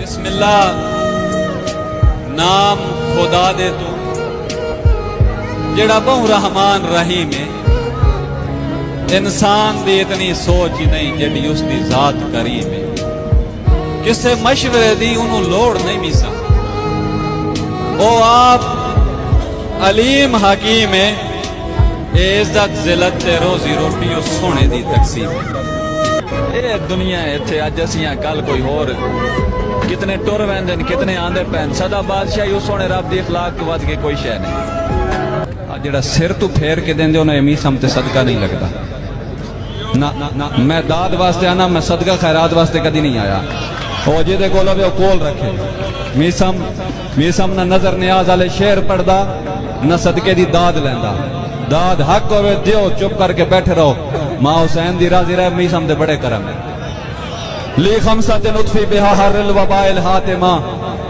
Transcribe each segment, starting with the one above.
बिस्मिल्लाह नाम खुदा दे तू जेड़ा बहु रहमान रहीम है। इंसान दी इतनी सोच ही नहीं जेड़ी उसकी जात करीम है। किसे मशवरे दी उन्हों लोड़ नहीं मिसा। वो आप अलीम हकीम है। इज्जत जिलत ते रोजी रोटी उस सोने दी तकसीम है। ये दुनिया इत्थे अज असियां कल कोई होर कितने टुर वैंदे कितने आंदे पैन। सदा बादशाही उस सोने रब दी अखलाक तो वध के कोई शै नहीं। जेड़ा सिर तू फेर के देंदे उन्हें मीसम ते सदका नहीं लगता। ना ना ना मैं दाद वास्ते आना, मैं सदका खैरात वास्ते कदी नहीं आया। वो जिदे कोल होवे कोल रखे। मीसम ना नजर नियाज वाले शेर पढ़दा, ना सदके दी दाद लैंदा। दाद हक होवे दियो, चुप करके बैठे रहो। मां हुसैन दी राजी रहे, मीसम दे बड़े करम है। ली खमसत नुत्फी बिहा हर्रिल वबाइल हातिमा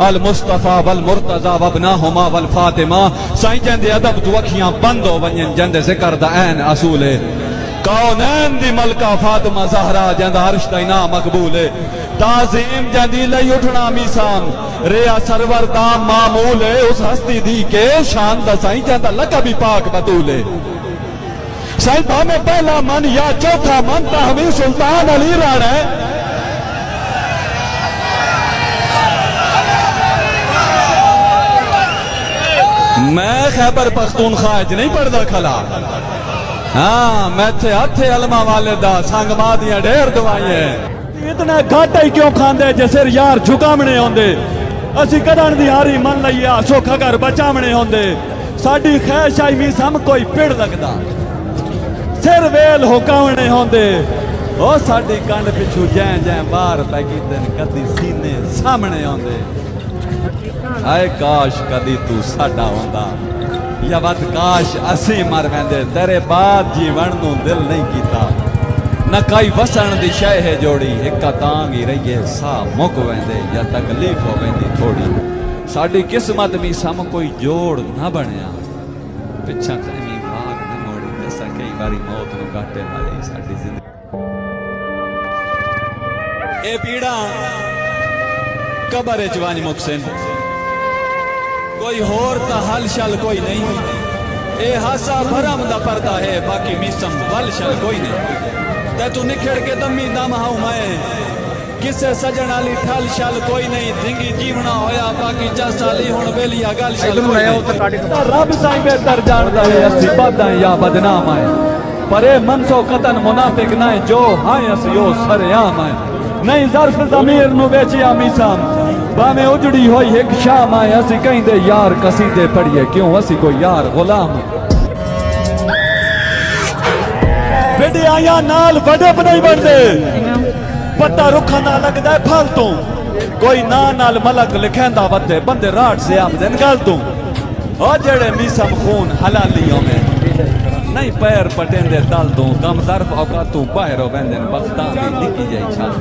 अल मुस्तफा वल मुर्तजा वबनाहुमा वल फातिमा। साईं जंदे अदब तू अखियां बंद हो वंजन, जंदे जिक्र दा ऐन असूल है। कौनैन दी मलका फातिमा ज़हरा जंदा अर्श दा इनाम मकबूल है। ताज़ीम जंदी लई उठना मीसाम रिया सरवर दा मामूल है। उस हस्ती दी के शान दा साईं जंदा लक़ब भी पाक बतूल है। साईं भावे पहला मन या चौथा मन ताहवी सुल्तान अली राणा है। मैं खैबर पख्तूनख्वा च नहीं पढ़दा खला। हाँ मैं थे हथे अलमा वाले दा संगमा दियां ढेर दवाइयां। इतना घाटा ही क्यों खांदे जे सिर यार झुकावणे होंदे। असी कदन दी हारी मन लईया सोखा घर बचावणे होंदे। साडी खैश आई भी सम कोई पिड़ लगदा, सिर वेल हुकावणे होंदे। ओ साडी कंड पिछू जै जै बार पै कीते कदी सीने सामने होंदे। आए काश कदी तू साडा होंदा, या वत काश असी मर वेंदे। तेरे बाद जीवन नू दिल नहीं कीता, न कई वसन दी शै है जोड़ी। एक तांग ही रहिए सा मुक वेंदे, या तकलीफ हो वेंदी थोड़ी। साडी किस्मत भी सम कोई जोड़ ना बनया, पिछा कहीं भाग न मोड़ी। जैसा कई बारी मौत नू घाटे वाली साडी जिंदगी। ए पीड़ा कबर च वंज मुकसिन, कोई होर ता हल शल कोई नहीं। ए हासा भरम दा पर्दा है, बाकी मिसम वल शल कोई नहीं। ते तू निखड़ के दमी दम हाउ मैं, किसे सजन आली ठल शल कोई नहीं। धिंगी जीवना होया बाकी चसाली हुण बेलिया गल शल कोई नहीं। रब साईं बेहतर जानदा है असी बादा या बदनाम है। पर ए मनसो कतन मुनाफिक ना जो हाय असी ओ सरेआम है। नहीं ज़र्फ ज़मीर नु बेचिया मिसम, भावें उजड़ी होई एक शाम आए। असी कहिंदे यार कसीदे पढ़िए, क्यों असी कोई यार गुलाम। बेटे आया नाल बड़े नहीं बनते, पत्ता रुखा ना लगदा है फालतू। कोई ना नाल मलक लिखेंदा वते, बंदे राट से आमदन गल तू। ओ जेड़े मिसम खून हलालियों में नहीं पैर पटेंदे तल तू। कम ज़र्फ औकात तू बाहर हो वेंदे बख्तां दी निकी जाई छल।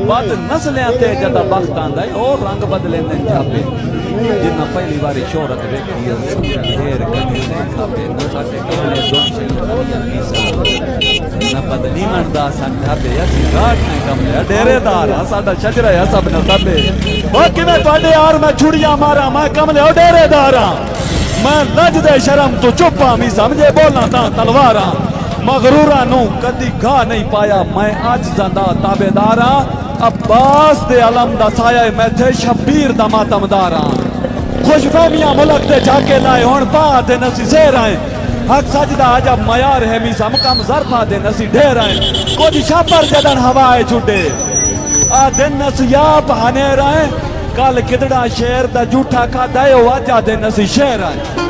बद नस्लियां ते जदा बख्त आंदा है और रंग बदलेंदे छापे। जिन्ना पहली बारी शोहरत देखी ढेर कदी नहीं खापे। न साडे कपड़े न बदली मनदा सन छापे। असी रात नहीं कमले डेरेदार आ, साडा शजरा है सब न सबे। ओ किवें तुहाडे यार मैं छुड़ियां मारा, मैं कमले ओ डेरेदार आ। मैं लज दे शर्म तो चुपा मी समझे बोलना ता तलवारा। मगरूरा नू कदी घा नहीं पाया, मैं अज ज़ंदा ताबेदारा। अब्बास दे अलम दा साया मैं थे शब्बीर दा मातमदारा। खुशफहमियां मुल्क दे जाके लाए हुण बात दे नसी शेर आए। हक सजदा अजब मयार है मी सम कम ज़रफा दे नसी ढेर आए। कुछ शापर जदन हवाए छुटे आ दिन नसिया बहाने आए। कल किदड़ा शेर दा जूठा खादा है, अज दे नसी शेर आए।